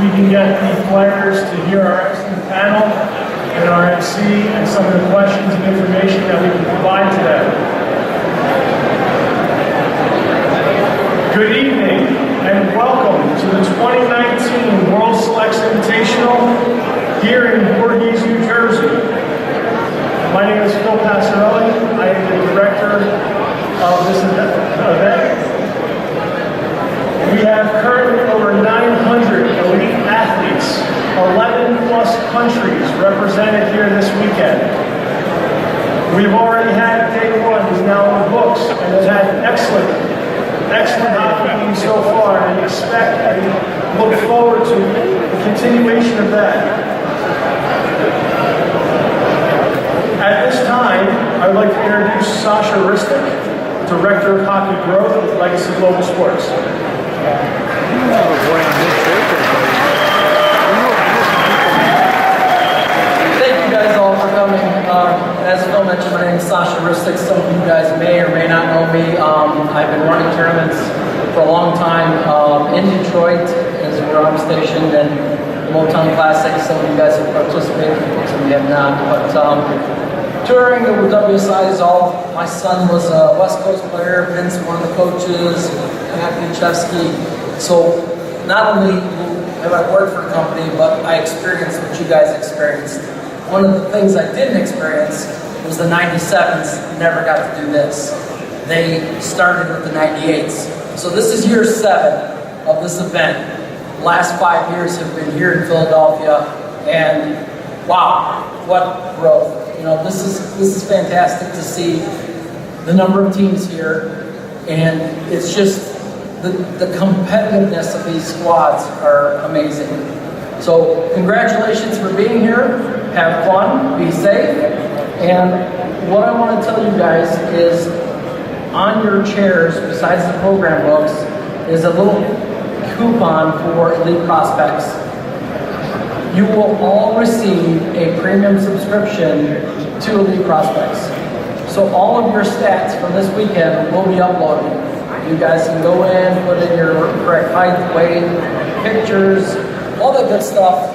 we can get the players to hear our excellent panel and our MC and some of the questions and information that we can provide to them. Good evening and welcome to the 2019 World Selects Invitational here in Voorhees, New Jersey. My name is Phil Passarelli. I am the director of this event. We have currently over 900 elite athletes, 11 plus countries represented here this weekend. We've already had day one, who's now in the books, and has had excellent hockey game so far, and expect and look forward to the continuation of that. At this time, I would like to introduce Sasha Ristic, Director of Hockey Growth with Legacy Global Sports. Thank you guys all for coming. As Phil mentioned, my name is Sasha Ristic. Some of you guys may or may not know me. I've been running tournaments for a long time in Detroit, as where I'm stationed, and the Motown Classic. Some of you guys have participated, some of you have not. But touring the WSI is all. My son was a West Coast player, Vince, one of the coaches, Matt Pinchevsky. So not only have I worked for a company, but I experienced what you guys experienced. One of the things I didn't experience was the 97s never got to do this. They started with the 98s. So this is year 7 of this event. The last 5 years have been here in Philadelphia, and wow, what growth. You know, this is fantastic to see the number of teams here, and it's just the competitiveness of these squads are amazing. So congratulations for being here. Have fun, be safe, and what I want to tell you guys is on your chairs, besides the program books, is a little coupon for elite prospects. You will all receive a premium subscription to Elite Prospects. So all of your stats from this weekend will be uploaded. You guys can go in, put in your correct height, weight, pictures, all that good stuff.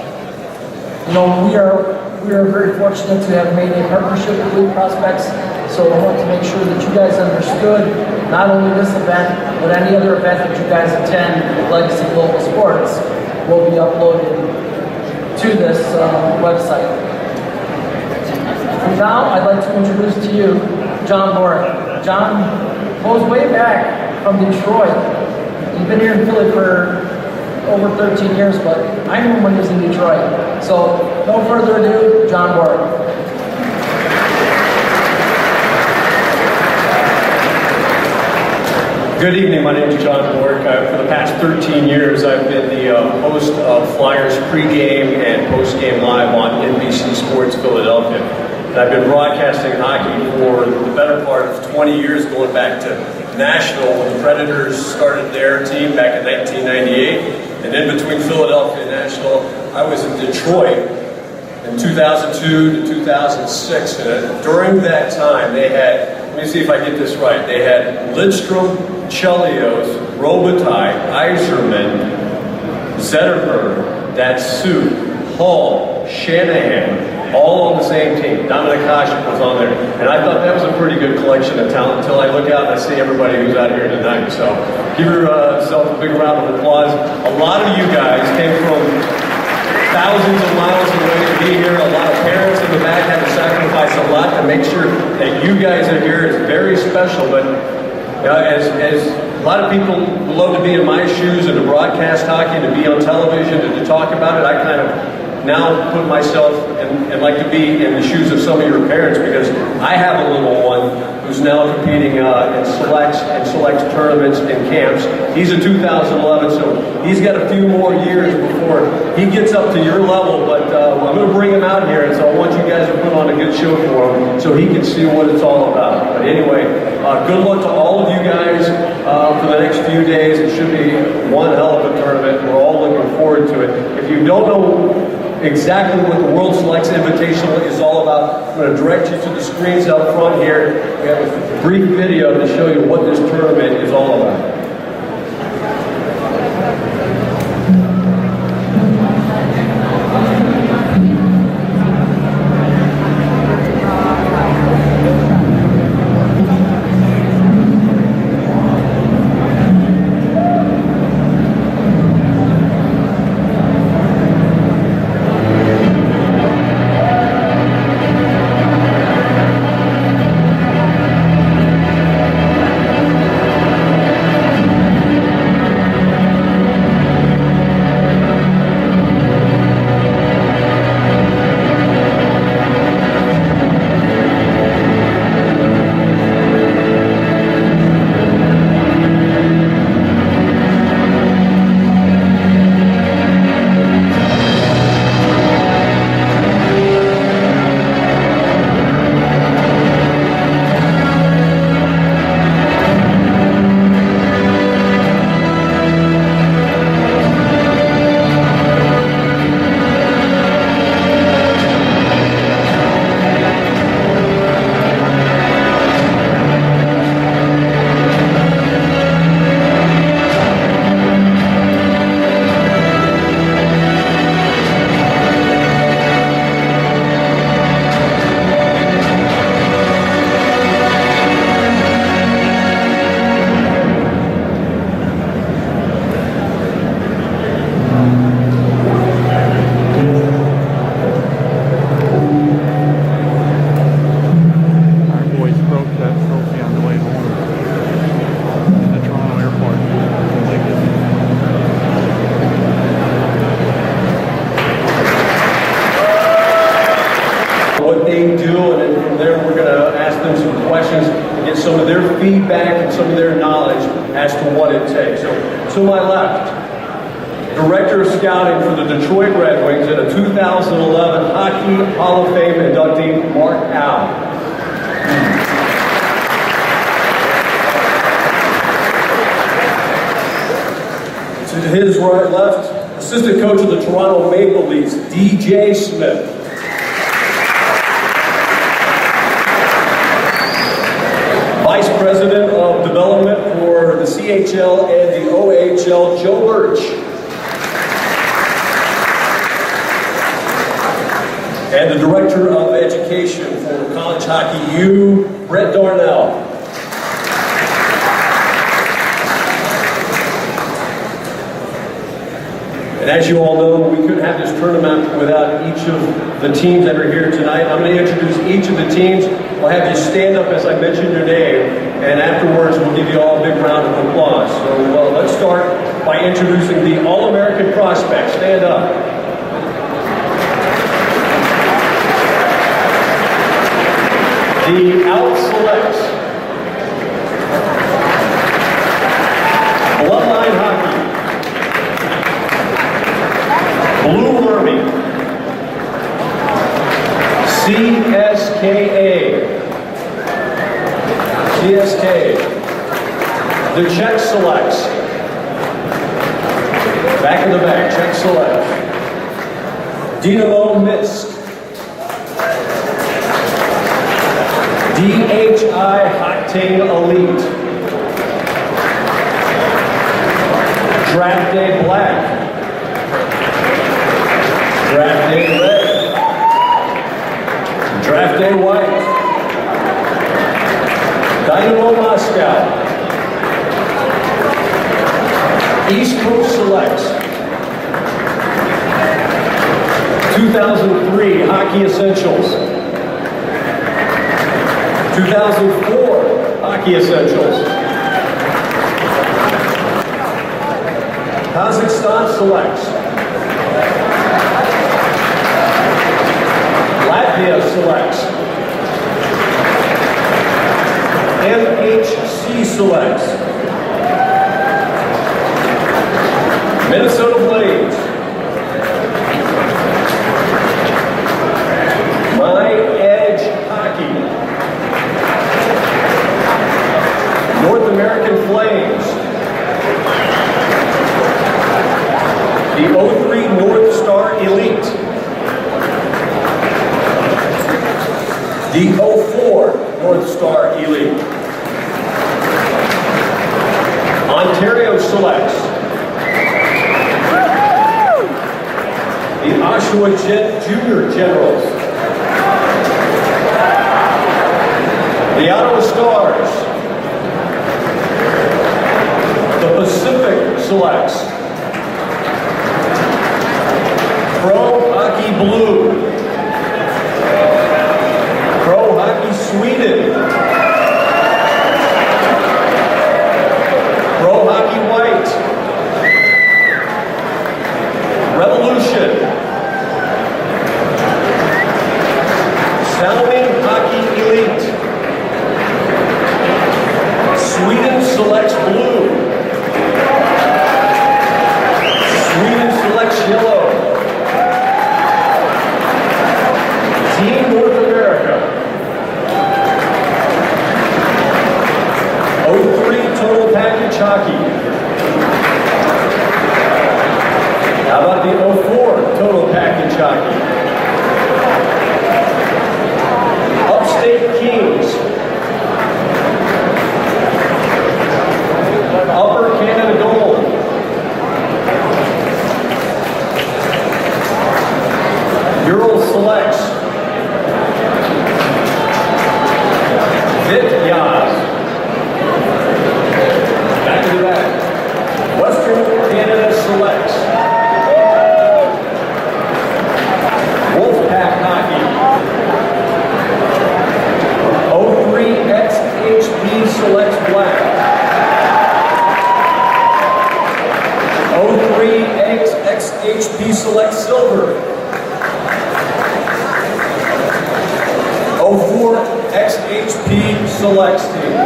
You know, we are very fortunate to have made a partnership with Elite Prospects. So I want to make sure that you guys understood not only this event, but any other event that you guys attend with Legacy Global Sports will be uploaded to this website. And now I'd like to introduce to you John Borick. John goes way back from Detroit. He's been here in Philly for over 13 years, but I knew him when he was in Detroit. So no further ado, John Borick. Good evening, my name is John Bork. For the past 13 years, I've been the host of Flyers pregame and postgame live on NBC Sports Philadelphia. And I've been broadcasting hockey for the better part of 20 years, going back to Nashville when the Predators started their team back in 1998. And in between Philadelphia and Nashville, I was in Detroit in 2002 to 2006. And during that time, they had, let me see if I get this right, they had Lidstrom, Chelios, Robitaille, Yzerman, Zetterberg, Datsuk, Hall, Shanahan, all on the same team. Dominik Hasek was on there. And I thought that was a pretty good collection of talent until I look out and I see everybody who's out here tonight. So give yourself a big round of applause. A lot of you guys came from thousands of miles away to be here. A lot of parents in the back had to sacrifice a lot to make sure that you guys are here. It's very special, but as a lot of people love to be in my shoes and to broadcast hockey, to be on television and to talk about it, I kind of now put myself and like to be in the shoes of some of your parents, because I have a little one who's now competing in select tournaments and camps. He's a 2011, so he's got a few more years before he gets up to your level, but I'm going to bring him out here, and so I want you guys to put on a good show for him so he can see what it's all about. But anyway, good luck to all of you guys for the next few days. It should be one hell of a tournament. We're all looking forward to it. If you don't know exactly what the World Selects Invitational is all about, I'm going to direct you to the screens out front here. We have a brief video to show you what this tournament is all about. feedback and some of their knowledge as to what it takes. So, to my left, Director of Scouting for the Detroit Red Wings and a 2011 Hockey Hall of Fame inductee, Mark Al. To his right left, Assistant Coach of the Toronto Maple Leafs, DJ Smith. Vice President of Development for the CHL and the OHL, Joe Birch. And the Director of Education for College Hockey U, Brett Darnell. And as you all know, we couldn't have this tournament without each of the teams that are here tonight. I'm going to introduce each of the teams. We'll have you stand up as I mention your name, and afterwards we'll give you all a big round of applause. So let's start by introducing the All-American prospects. Stand up. The Out Selects. Bloodline Hockey. Blue Army, CSK, the Czech Selects, back in the back, Czech Select, Dynamo Minsk, DHI Octane Elite, Draft Day Black, Draft Day Red, Draft Day White, Dynamo Moscow, East Coast Selects, 2003 Hockey Essentials, 2004 Hockey Essentials, Kazakhstan Selects, Latvia Selects, MHC Selects, Minnesota Blades, My Edge Hockey, North American Flames, the 03 North Star Elite, the 04 North Star Elite, Ontario Selects, the Oshawa Junior Generals, the Ottawa Stars, the Pacific Selects, Pro Hockey Blue, Pro Hockey Sweden, Pro Hockey White, Revolution, Salmon Hockey Elite, Sweden Selects Blue, Sweden Selects Yellow, Team North America, 03 Total Package Hockey. How about the 04 Total Package Hockey? Upstate Kings, Upper Canada Gold, Ural Selects, Vityaz, back to the back, Western Canada Selects, Wolfpack Hockey, 03 XHB Selects Black, 03 XHB Selects Silver, 04 XHP Selects Team.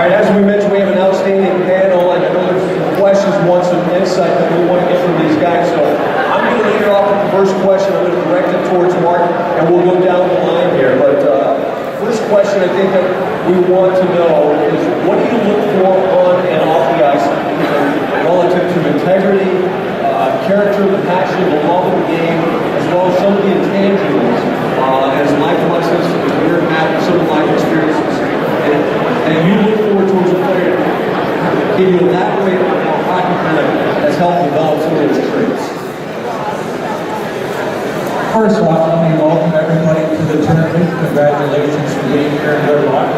right, as we mentioned, we have an outstanding panel, and I know there's some questions, want some insight that we want to get from these guys. So I'm going to lead it off with the first question. I'm going to direct it towards Mark, and we'll go down the line here. But first question I think that we want to know is, what do you look for on and off the ice relative to integrity, character, the passion, the love of the game, as well as some of the intangibles as life lessons that we're having, some life experiences. And you look forward towards a player. Can you elaborate on how hockey kind of has helped develop some of those traits? First off, let me welcome everybody to the tournament. Congratulations for being here and good luck.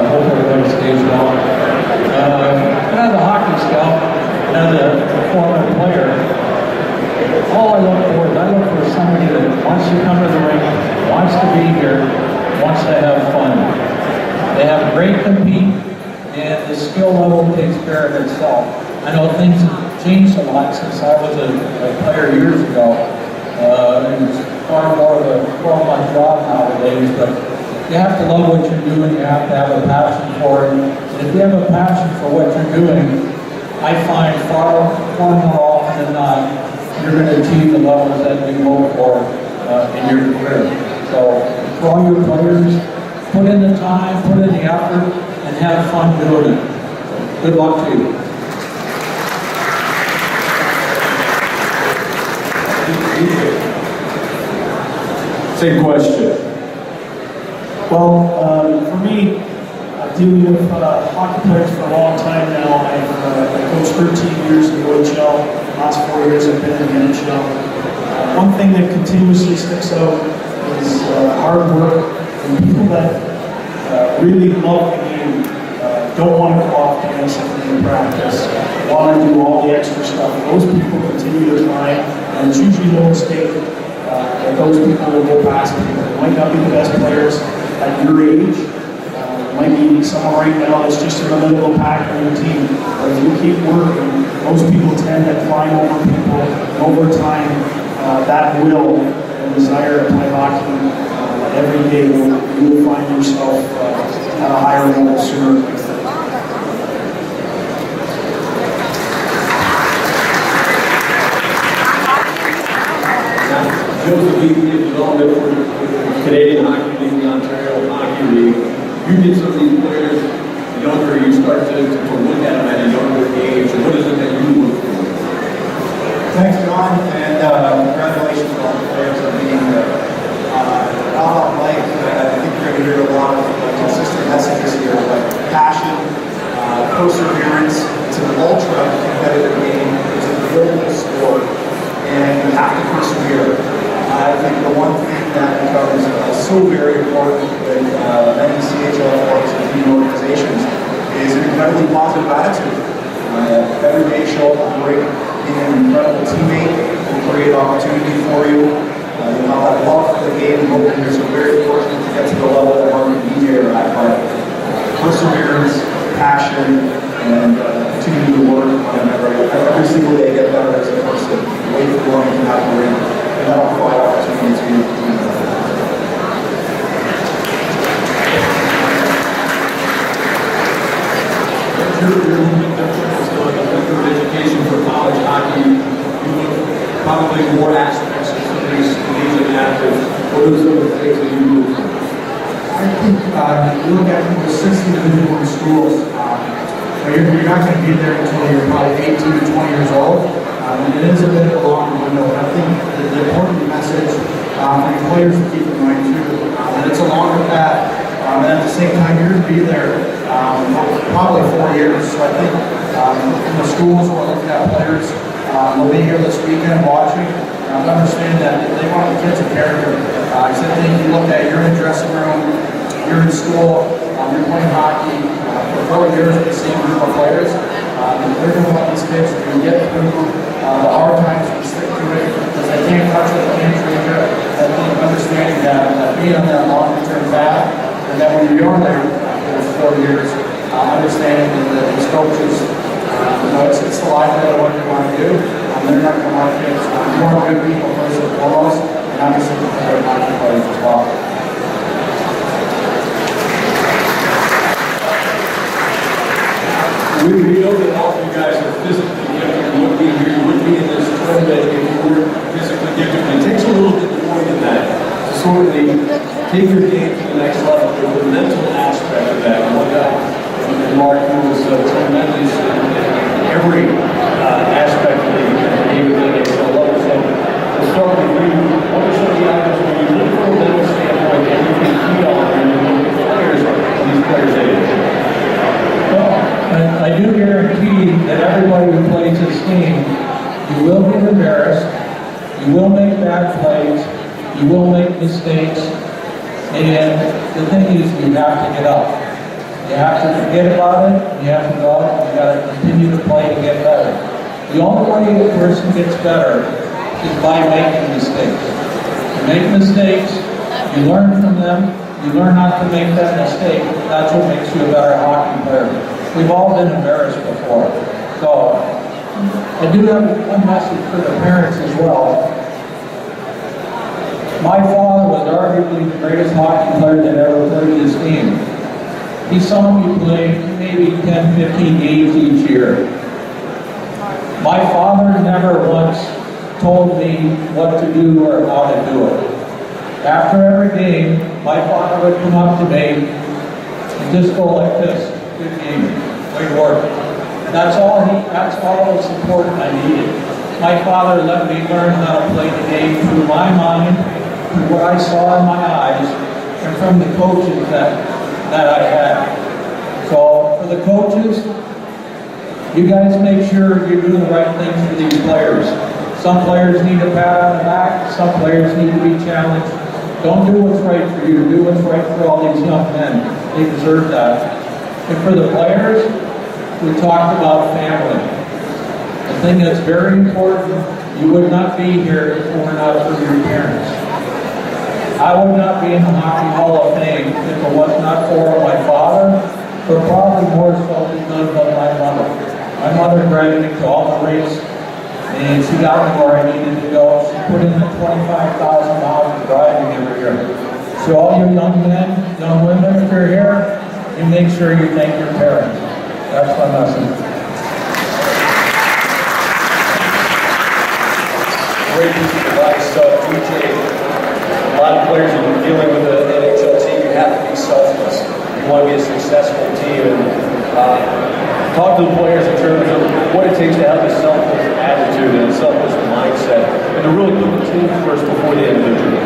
Hope everybody stays well. As a hockey scout, as a former player, all I look for is somebody that wants to come to the rink, wants to be here, wants to have fun. They have great compete, and the skill level takes care of itself. I know things have changed a lot since I was a player years ago. It's far more of a 12-month job nowadays, but you have to love what you're doing, you have to have a passion for it. And if you have a passion for what you're doing, I find far more often than not, you're going to achieve the levels that you hope for in your career. So for all your players, put in the time, put in the effort, and have fun doing it. Good luck to you. Same question. Well, for me, dealing with hockey players for a long time now, I've coached 13 years in the OHL. The last 4 years I've been in the NHL. One thing that continuously sticks out is hard work and people that really love the game, don't want to go off the ice in practice, want to do all the extra stuff. Those people continue to climb, and it's usually no mistake that those people will go past people. They might not be the best players at your age. Might be someone right now that's just in the middle of the pack on your team. But if you keep working, most people tend to climb over people, and over time, that will and desire to play hockey every day, you will find yourself at a higher level sooner. Joseph, you did development for the Canadian Hockey League, the Ontario Hockey League. You get some of these players younger, you start to look at them at a younger age. What is it that you look for? Thanks, John, and congratulations to all the players on being not on life. I think you're going to hear a lot of consistent messages here, like passion, perseverance. It's an ultra competitive game. It's a global sport, and you have to persevere. I think the one thing that becomes so very important with many CHL clubs and team organizations is an incredibly positive attitude. Every day show up with great, being an incredible teammate will create opportunity for you. You'll have that love for the game, and hopefully you're so very fortunate to get to the level that Mark and DJ are at. But perseverance, passion, and continue to work on every single day get better as a person. Wait for long to have the ring. And that'll provide opportunities for you to do that. Education for college hockey, you look probably more aspects of some of these collegiate athletes. What are some of the things that you look for? I think you look at the 60 Division I schools, you're not going to be there until you're probably 18 to 20 years old. And it is a bit of a longer window, but I think the important message for the players to keep in mind too, that it's a longer path, and at the same time you're going to be there probably 4 years. So I think in the schools we're looking at players, will be here this weekend watching, understand that they want the kids a character. I think you look at, you're in the dressing room, you're in school, you're playing hockey for 4 years with the same group of players. They're going to want these kids to get through the hard times and stick to it because they can't touch it, they can't change it. I think understanding that being on that long-term path, and that when you're there for 4 years, understanding that these coaches, it's the livelihood of what you want to do. They're not going to want kids. You want good people first and foremost, and obviously the hockey players as well. We know that all of you guys are physically gifted. You wouldn't be here, you wouldn't be in this tournament if you weren't physically gifted. But it takes a little bit more than that to sort of take your game to the next level. There's the mental aspect of that. One guy, and Mark, who was tremendous in every aspect of the game that they level. So we'll start with you. What are some of the items where you look from a mental standpoint that you can key on and the players of these players' age? Well, I do guarantee that everybody who plays this game, you will get embarrassed, you will make bad plays, you will make mistakes, and the thing is, you have to get up. You have to forget about it, you have to go out, you got to continue to play to get better. The only way a person gets better is by making mistakes. You make mistakes, you learn from them, you learn not to make that mistake. That's what makes you a better hockey player. We've all been embarrassed before. So, I do have one message for the parents as well. My father was arguably the greatest hockey player that ever played this game. He saw me play maybe 10, 15 games each year. My father never once told me what to do or how to do it. After every game, my father would come up to me and just go like this. Good game, great work. That's all the support I needed. My father let me learn how to play the game through my mind, through what I saw in my eyes, and from the coaches that I had. So for the coaches, you guys make sure you're doing the right things for these players. Some players need a pat on the back, some players need to be challenged. Don't do what's right for you, do what's right for all these young men. They deserve that. And for the players, we talked about family. The thing that's very important, you would not be here if it were not for your parents. I would not be in the Hockey Hall of Fame if it was not for my father, but probably more so because of my mother. My mother dragged me to all the rinks, and she got me where I needed to go. She put in the 25,000 miles of driving every year. So all you young men, young women, if you're here, you make sure you thank your parents. That's my message. Great piece of advice, DJ. A lot of players are dealing with the NHL team. You have to be selfless. You want to be a successful team. And talk to the players in terms of what it takes to have a selfless attitude and a selfless mindset, and to really put the team first before the individual.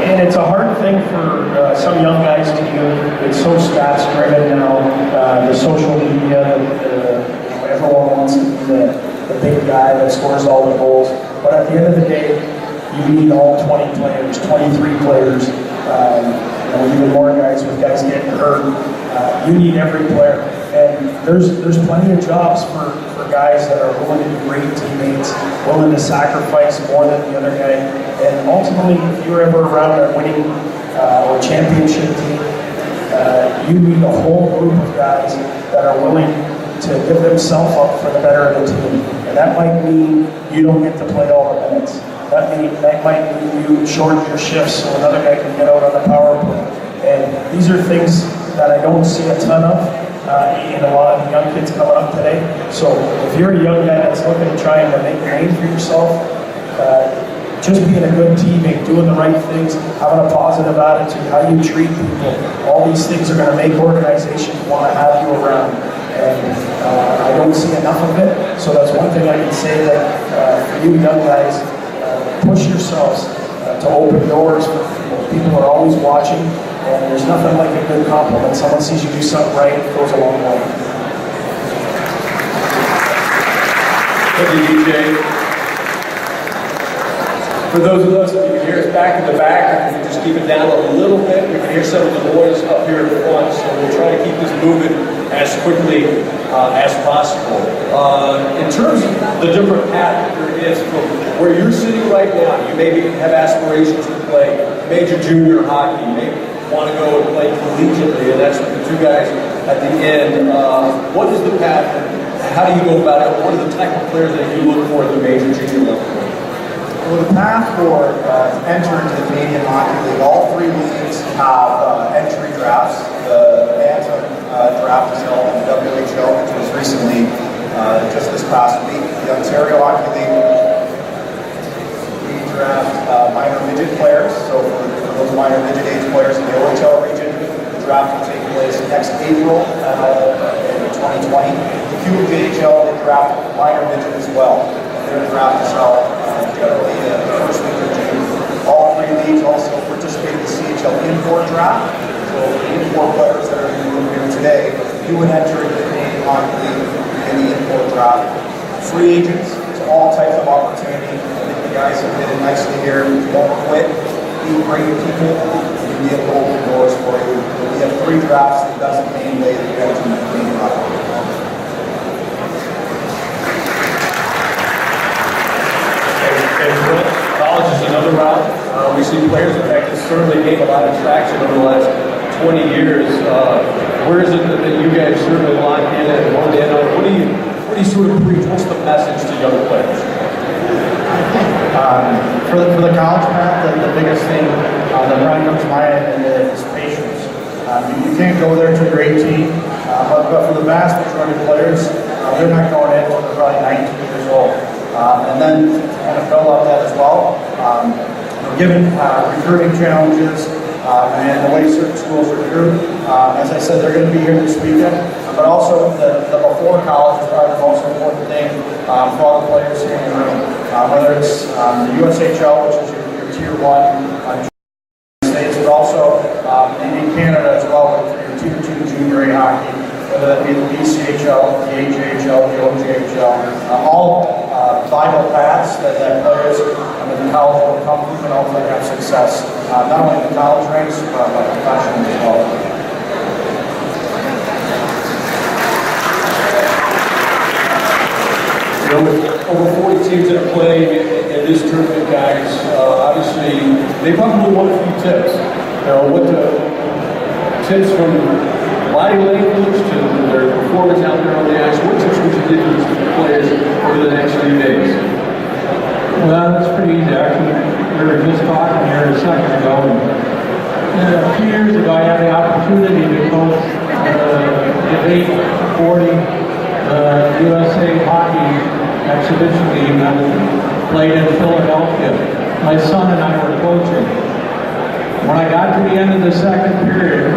And it's a hard thing for some young guys to do. It's so stats driven now. The social media, everyone wants to be the big guy that scores all the goals. But at the end of the day, you need all 20 players, 23 players. Even more guys with guys getting hurt. You need every player. And there's plenty of jobs for guys that are willing to be great teammates, willing to sacrifice more than the other guy. And ultimately, if you're ever around a winning or championship team, you need a whole group of guys that are willing to give themselves up for the better of the team. And that might mean you don't get to play all the minutes. That might mean you shorten your shifts so another guy can get out on the power play. And these are things that I don't see a ton of in a lot of the young kids coming up today. So if you're a young guy that's looking to try and make a name for yourself, just being a good teammate, doing the right things, having a positive attitude, how you treat people, all these things are going to make organizations want to have you around. And I don't see enough of it. So that's one thing I can say that for you young guys, push yourselves to open doors for people. People are always watching, and there's nothing like a good compliment. Someone sees you do something right, it goes a long way. Thank you, DJ. For those of us that you can hear us back in the back, if we can just keep it down a little bit, we can hear some of the boys up here at the front, so we'll try to keep this moving as quickly as possible. In terms of the different path that there is from where you're sitting right now, you maybe have aspirations to play major junior hockey, you may want to go and play collegiately, and that's with the two guys at the end. What is the path, and how do you go about it? What are the type of players that you look for at the major junior level? Well, the path for entering the Canadian Hockey League, all three leagues have entry drafts. The Bantam draft is held in the WHI WSHL, which was recently, just this past week. The Ontario Hockey League, we draft minor midget players. So for those minor midget age players in the OHL region, the draft will take place next April in 2020. The QJHL, they draft minor midget as well. Their draft is held generally the first week of June. All three leagues also participate in the CHL import draft. So the import players that are in the room here today, you would enter into the Canadian Hockey League in the import draft. Free agents, so all types of opportunity. I think the guys have did it nicely here. Don't quit, be great people, and be able to open doors for you. We have 3 drafts that doesn't mean they get to the Canadian Hockey League. College is another route. We see players, in fact, it's certainly gained a lot of traction over the last 20 years. Where is it that you guys certainly lock in and hone in on? What do you sort of preach? What's the message to young players? For the college path, the biggest thing that probably comes to mind is patience. You can't go there until you're 18, but for the vast majority of players, they're not going in until they're probably 19 years old. And then kind of build up that as well. Given recruiting challenges and the way certain schools recruit, as I said, they're going to be here this weekend. But also the before college is probably the most important thing for all the players here in the room. Whether it's the USHL, which is your tier 1 states, but also in Canada as well for your tier 2 junior A hockey. Whether that be the BCHL, the AJHL, the OJHL, all vital paths that players in the college will come from and hopefully have success, not only in the college ranks, but professionally as well. You know, with over 40 teams that play in this tournament, guys, obviously, they probably want a few tips. You know, what the tips from body language to their performance out there on the ice. What tips would you give these players over the next few days? Well, that's pretty easy. Actually, we were just talking here a second ago. A few years ago, I had the opportunity to coach the 840 USA hockey exhibition team that played in Philadelphia. My son and I were coaching. When I got to the end of the second period,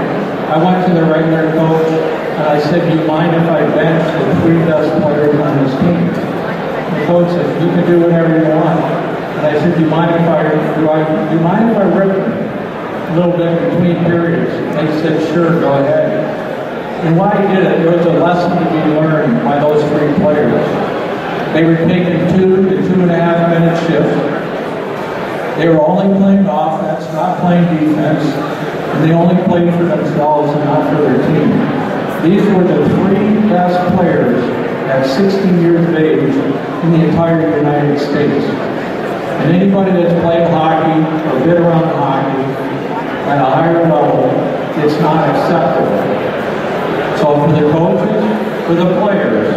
I went to the regular coach and I said, "Do you mind if I bench the 3 best players on this team?" The coach said, "You can do whatever you want." And I said, do you mind if I rip a little bit between periods? And he said, "Sure, go ahead." And why he did it, there was a lesson to be learned by those 3 players. They were taking 2 to 2.5 minute shifts. They were only playing offense, not playing defense. And they only played for themselves and not for their team. These were the 3 best players at 16 years of age in the entire United States. And anybody that's played hockey or been around hockey at a higher level, it's not acceptable. So for the coaches, for the players,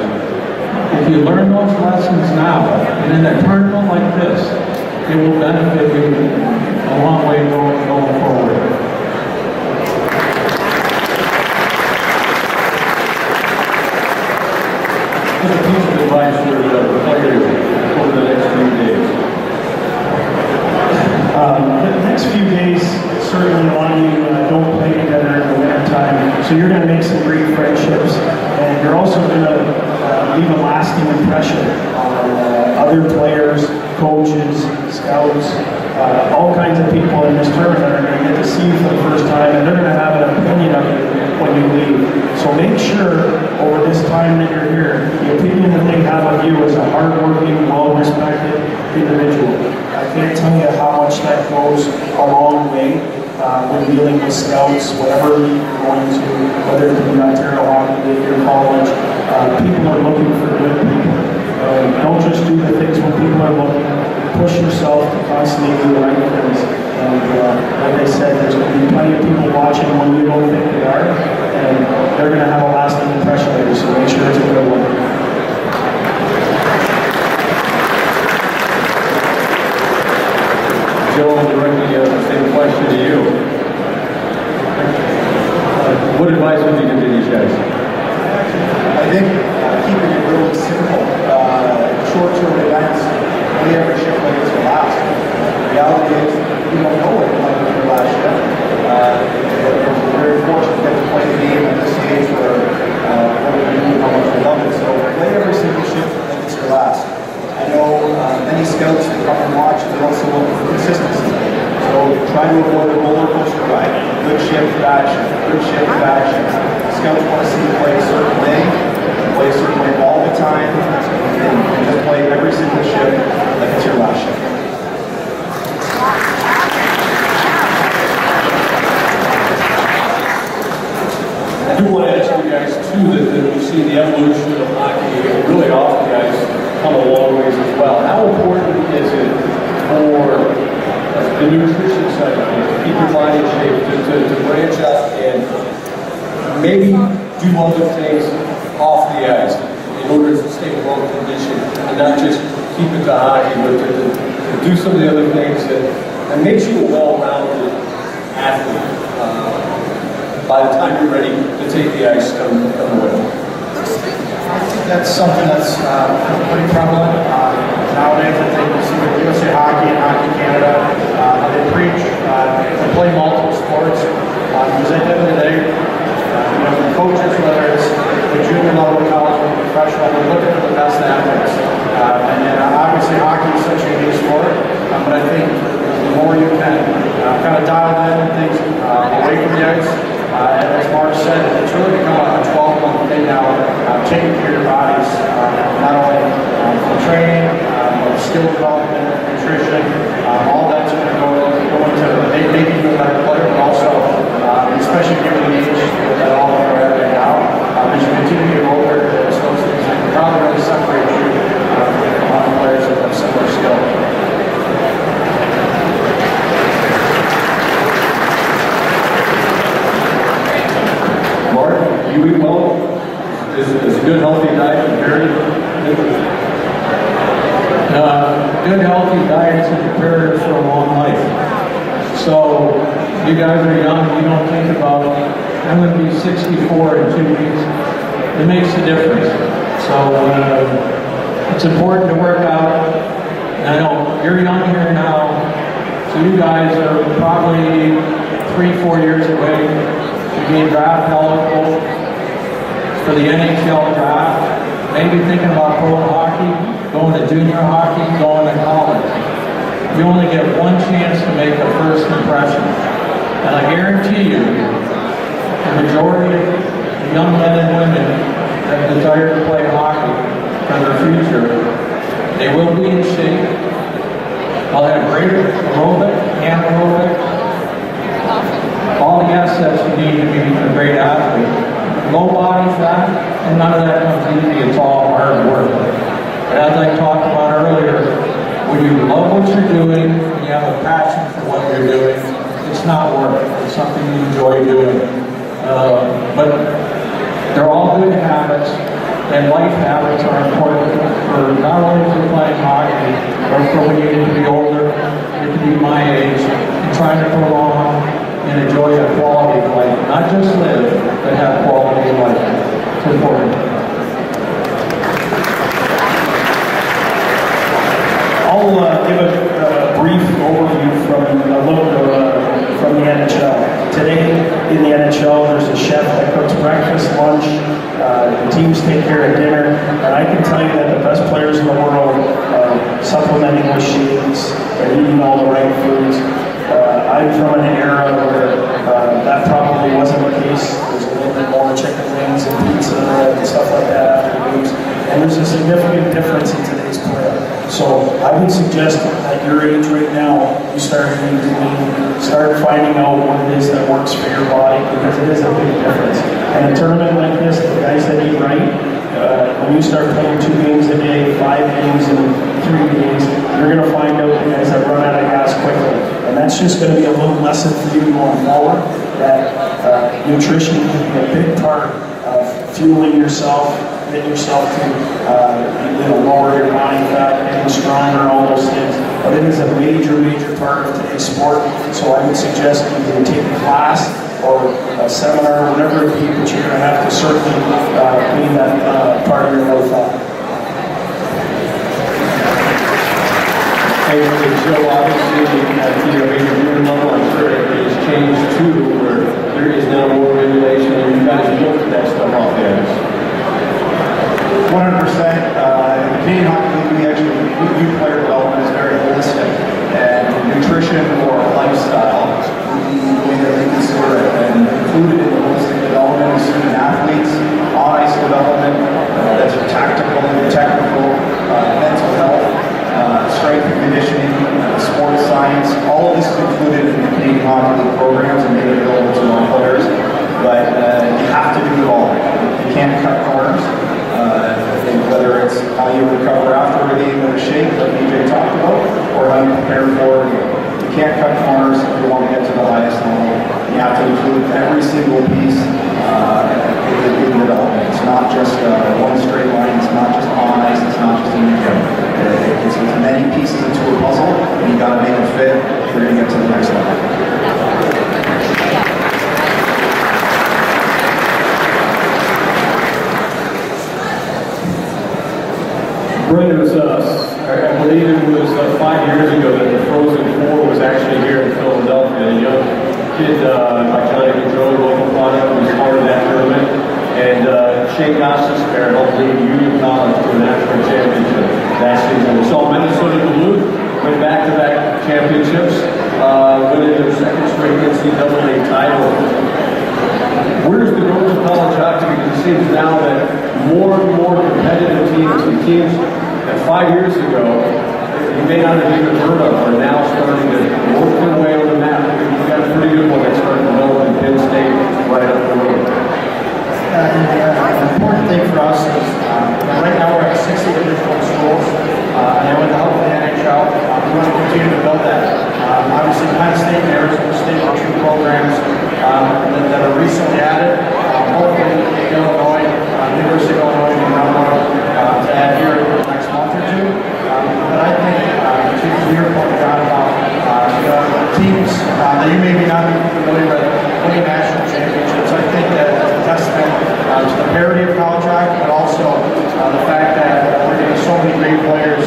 if you learn those lessons now, and in a tournament like this, it will benefit you a long way going forward. What's a piece of advice for the players over the next few days? The next few days, certainly a lot of you don't play together in the wintertime, so you're going to make some great friendships, and you're also going to leave a lasting impression on other players, coaches, scouts, all kinds of people in this tournament are going to get to see you for the first time, and they're going to have an opinion of you when you leave. So make sure over this time that you're here, the opinion that they have of you is a hardworking, well-respected individual. I can't tell you how much that goes a long way when dealing with scouts, whatever league you're going to, whether it be Ontario Hockey League or college. People are looking for good people. Don't just do the things when people are looking. Push yourself to constantly do the right things. And like I said, there's going to be plenty of people watching when you don't think they are, and they're going to have a lasting impression of you, so make sure it's a good one. Joe, directly the same question to you. What advice would you give to these guys? I think keeping it really simple, short-term events, play every shift like it's your last. The reality is, you don't know what it might be your last shift. We're very fortunate to get to play the game at this stage where what we do, how much we love it. So play every single shift like it's your last. I know many scouts that come and watch, they also look for consistency. So try to avoid a roller coaster ride. Good shift, bad shift, good shift, bad shift. Scouts want to see you play a certain way, play a certain way all the time, and just play every single shift like it's your last shift. I do want to ask you guys too that we see the evolution of hockey, and really all the guys come a long ways as well. How important is it for the nutrition side of things, to keep your body in shape, to branch out and maybe do other things off the ice in order to stay in well condition and not just keep it to hockey, but to do some of the other things that makes you a well-rounded athlete by the time you're ready to take the ice come away? I think that's something that's pretty prevalent nowadays. I think you see with WSI Hockey and Hockey Canada, they preach to play multiple sports. Because at the end of the day, the coaches, whether it's the junior level, college level, professional, they're looking for the best athletes. And obviously hockey is such a unique sport, but I think the more you can kind of dial in things away from the ice, and as Mark said, it's really become a 12-month thing now, taking care of your bodies, not only for training, but skill development, nutrition, all that's going to go into making you a better player, but also, especially given the age that all of are at right now, as you continue to get older, those things can probably really separate you from a lot of players that have similar skill. You eat well? Is a good, healthy diet imperative? Good, healthy diet is imperative for a long life. So, you guys are young, you don't think about, I'm going to be 64 in 2 weeks. It makes a difference. So, it's important to work out. And I know you're young here now, so you guys are probably 3-4 years away to being draft eligible for the NHL draft, maybe thinking about pro hockey, going to junior hockey, going to college. You only get one chance to make a first impression. And I guarantee you, the majority of the young men and women that desire to play hockey for their future, they will be in shape. They'll have great aerobic, anaerobic, all the assets you need to be a great athlete. Low body fat, and none of that comes easy, it's all hard work. And as I talked about earlier, when you love what you're doing, and you have a passion for what you're doing, it's not work, it's something you enjoy doing. But they're all good habits, and life habits are important for not only for playing hockey, but for when you get to be older, you get to be my age, and trying to prolong and enjoy a quality of life. Not just live, but have quality of life. It's important. I'll give a brief overview from the NHL. Today in the NHL, there's a chef that cooks breakfast, lunch, the teams take care of dinner, and I can tell you that the best players in the world are supplementing with shakes and eating all the right foods. I'm from an era where that probably wasn't the case. There's a little bit more chicken wings and pizza and stuff like that after games. And there's a significant difference in today's player. So I would suggest at your age right now, you start eating clean, start finding out what it is that works for your body, because it is a big difference. And a tournament like this, the guys that eat right, when you start playing 2 games a day, 5 games in 3 days, you're going to find out the guys that run out of gas quickly. And that's just going to be a little lesson for you going forward, that nutrition can be a big part of fueling yourself, getting yourself to lower your body fat, getting stronger, all those things. But it is a major part of today's sport. So I would suggest you can take a class or a seminar, whatever it be, but you're going to have to certainly clean that part of your life up. Hey, Joe, obviously at the junior level, I'm sure it has changed too, where there is now more regulation, and you guys look at that stuff off the ice. 100%. In the Canadian Hockey League, we actually view player development as very holistic, and nutrition or lifestyle would be the way that we consider it. And included in the holistic development is student athletes, on-ice development, that's tactical, technical, mental health, strength and conditioning, sports science. All of this is included in the Canadian Hockey League programs and made available to our players. But you have to do it all. You can't cut corners. Whether it's how you recover after a game with a shake, like BJ talked about, or how you prepare for a game. You can't cut corners if you want to get to the highest level. You have to include every single piece in development. It's not just one straight line. It's not just on ice. It's not just in the gym. It's many pieces into a puzzle, and you got to make it fit if you're going to get to the next level. Brent, it was, I believe it was 5 years ago that the Frozen Four was actually here in Philadelphia. A young kid by Johnny Gaudreau, local product, was part of that tournament. And Shane Goss's pair helped lead Union College to a national championship that season. We saw Minnesota Duluth win back-to-back championships, winning their second straight NCAA title. Where's the growth of college hockey? Because it seems now that more and more competitive teams, the teams that 5 years ago you may not have even heard of, are now starting to work their way on the map. You've got a pretty good one that's starting to develop in Penn State right up the road. The important thing for us is right now we're at 60 different schools, and with the help of the NHL, we want to continue to build that. Obviously, Penn State and Arizona State are two programs that are recently added. Hopefully, Illinois, University of Illinois, will have one to add here in the next month or two. But I think, to your point, John, about teams that you may not be familiar with winning national championships, I think that is a testament to the parity of college hockey, but also the fact that we're getting so many great players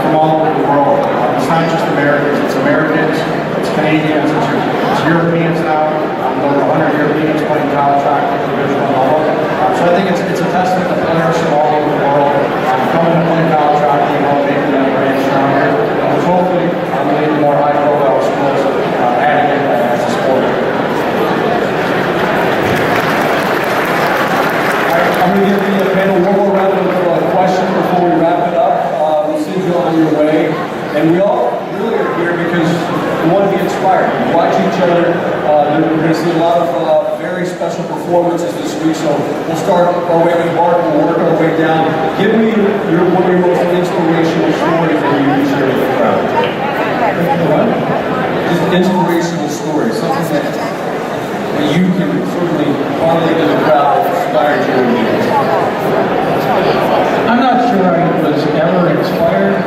from all over the world. It's not just Americans, it's Americans, it's Canadians, it's Europeans now. Over 100 Europeans playing college hockey at the division level. So I think it's a testament to players from all over the world coming to play college hockey and all making that brand stronger. And hopefully, lead to more high-profile schools adding it as a sport. I'm going to give the panel one more round of questions before we wrap it up. We'll see you on your way. And we all really are here because we want to be inspired. We watch each other. We're going to see a lot of very special performances this week. So we'll start our way with Mark. We'll work our way down. Give me one of your most inspirational stories that you can share with the crowd. What? Just inspirational stories. Something that you can certainly parlay to the crowd that inspired you. I'm not sure I was ever inspired,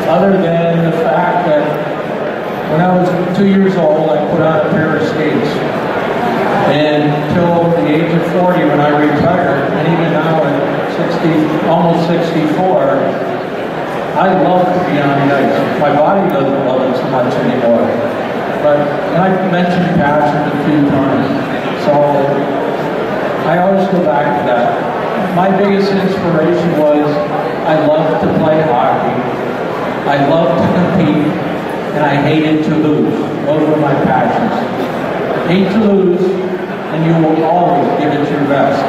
other than the fact that when I was 2 years old, I put on a pair of skates. And until the age of 40, when I retired, and even now at 60, almost 64, I love to be on the ice. My body doesn't love it so much anymore. But I've mentioned passion a few times, so I always go back to that. My biggest inspiration was I loved to play hockey, I loved to compete, and I hated to lose. Those were my passions. Hate to lose, and you will always give it your best.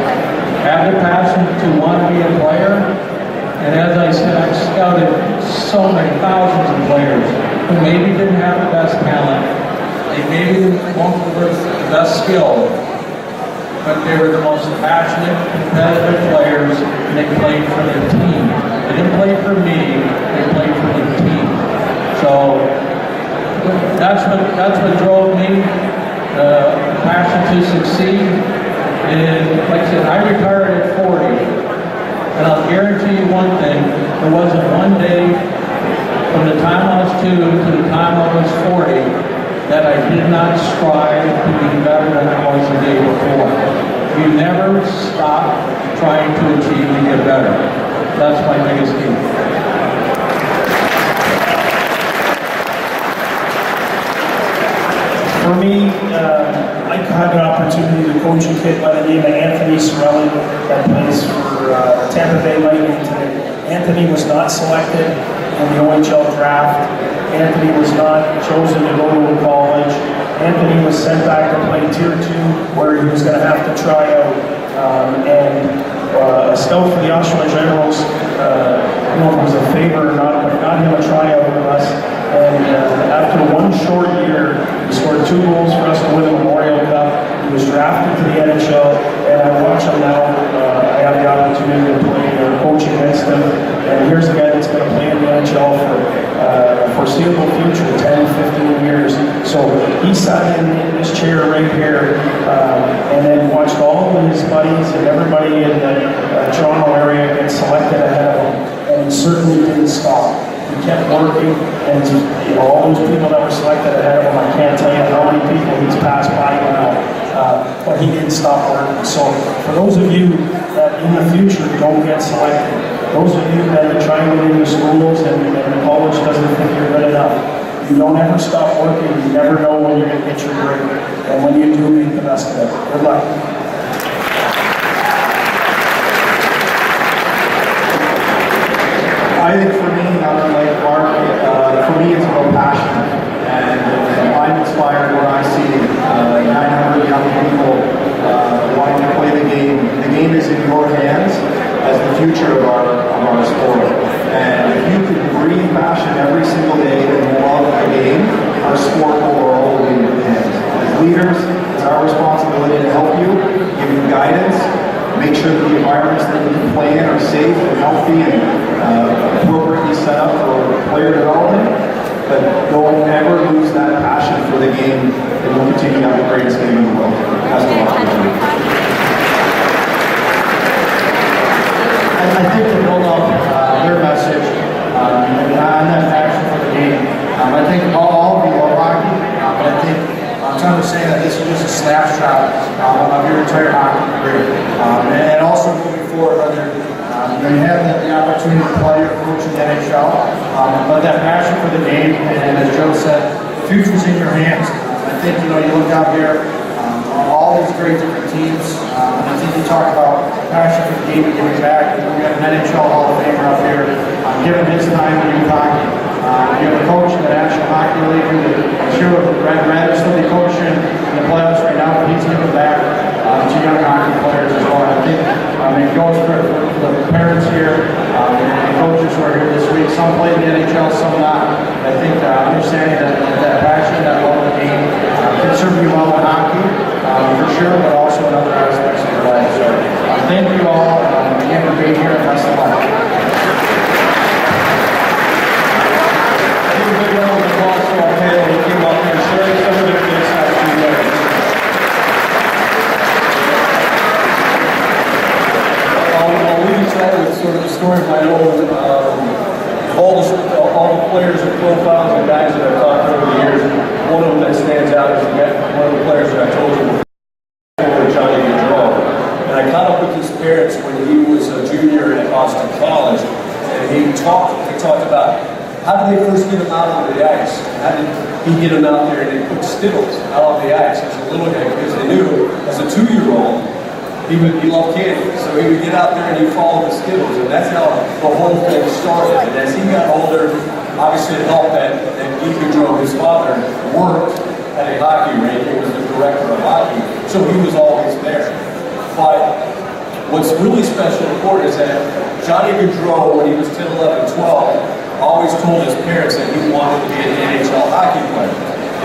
Have the passion to want to be a player, and as I said, I've scouted so many thousands of players who maybe didn't have the best talent, they maybe won't have the best skill, but they were the most passionate, competitive players, and they played for their team. They didn't play for me, they played for the team. So that's what drove me, passion to succeed. And like I said, I retired at 40, and I'll guarantee you one thing, there wasn't one day from the time I was 2 to the time I was 40 that that I did not strive to be better than I was the day before. You never stop trying to achieve and get better. That's my biggest key. For me, I had an opportunity to coach a kid by the name of Anthony Sorelli that plays for Tampa Bay Lightning today. Anthony was not selected in the OHL draft. Anthony was not chosen to go to a college. Anthony was sent back to play Tier 2, where he was going to have to try out. A scout for the Oshawa Generals, I don't know if it was a favor or not, but got him a tryout with us. And after one short year, he scored 2 goals for us to win the Memorial Cup. He was drafted to the NHL, and I watch him now. I have the opportunity to play or coach against him. And here's a guy that's going to play in the NHL for foreseeable future, 10, 15 years. So he sat in this chair right here and then watched all of his buddies and everybody in the Toronto area get selected ahead of him. And he certainly didn't stop. He kept working, and all those people that were selected ahead of him, I can't tell you how many people he's passed by now, but he didn't stop working. So for those of you that in the future don't get selected, those of you that are trying to get into schools and the college doesn't think you're good enough, you don't ever stop working. You never know when you're going to get your break, and when you do, make the best of it. Good luck. I think for me, like Mark, for me it's about passion. And I'm inspired when I see 900 young people wanting to play the game. The game is in your hands as the future of our sport. And if you can breathe passion every single day and love the game, our sport overall will be in your hands. As leaders, it's our responsibility to help you, give you guidance, make sure that the environments that you can play in are safe and healthy and appropriately set up for player development. But don't ever lose that passion for the game, and we'll continue to have the greatest game in the world. That's the opportunity. I think to build up their message and that passion for the game, I think all of you love hockey, but I think I'm trying to say that this is just a snapshot of your entire hockey career. And also moving forward, whether you have the opportunity to play or coach in the NHL, but that passion for the game, and as Joe said, the future's in your hands. I think, you look out here, all these great different teams, and I think you talk about passion for the game and giving back. We have an NHL Hall of Famer up here, giving his time to youth hockey. You have a coach in the National Hockey League who I'm sure would rather still be coaching in the playoffs right now, but he's giving back to young hockey players as well. I think it goes for the parents here and coaches who are here this week. Some play in the NHL, some not. I think understanding that passion, that love of the game can serve you well in hockey, for sure, but also in other aspects of your life. So thank you all again for being here, and best of luck. Give a big round of applause to our panel who came up here sharing some of their insights to you. I'll leave you tonight with sort of a story of my own. All the players and profiles and guys that I've talked to over the years, one of them that stands out is one of the players that I told you before, Johnny Gaudreau. And I caught up with his parents when he was a junior at Boston College, and he talked about how did they first get him out on the ice? How did he get him out there and they put Skittles out on the ice as a little guy, because they knew as a 2-year-old he loved candy. So he would get out there and he'd follow the Skittles, and that's how the whole thing started. And as he got older, obviously it helped that Guy Gaudreau, his father, worked at a hockey rink. He was the director of hockey, so he was always there. But what's really special and important is that Johnny Gaudreau, when he was 10, 11, 12, always told his parents that he wanted to be an NHL hockey player.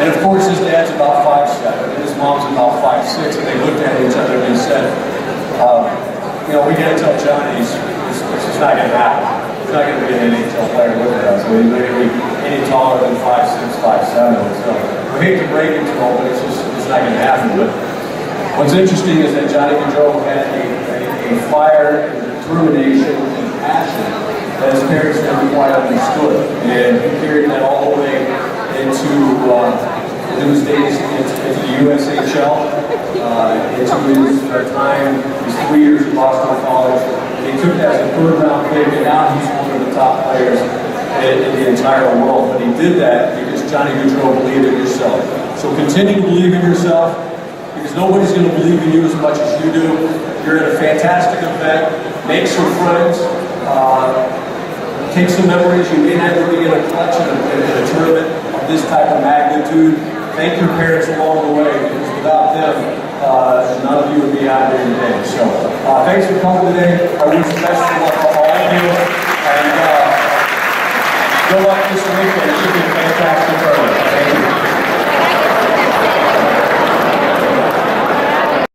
And of course his dad's about 5'7", and his mom's about 5'6", and they looked at each other and they said, we gotta tell Johnny it's not gonna happen. He's not gonna be an NHL player with us. So he's not gonna be any taller than 5'6", 5'7". So we hate to break it to him, but it's not gonna happen. But what's interesting is that Johnny Gaudreau had a fire and determination and passion that his parents never quite understood. And he carried that all the way into into his days into the USHL, into his time, his 3 years at Boston College. And he took that as a third-round pick, and now he's one of the top players in the entire world. But he did that because Johnny Gaudreau believed in yourself. So continue to believe in yourself, because nobody's going to believe in you as much as you do. You're at a fantastic event. Make some friends. Take some memories. You may not ever get a clutch in a tournament of this type of magnitude. Thank your parents along the way, because without them, none of you would be out here today. So thanks for coming today. I wish the best of luck to all of you. And good luck this weekend. It should be a fantastic tournament.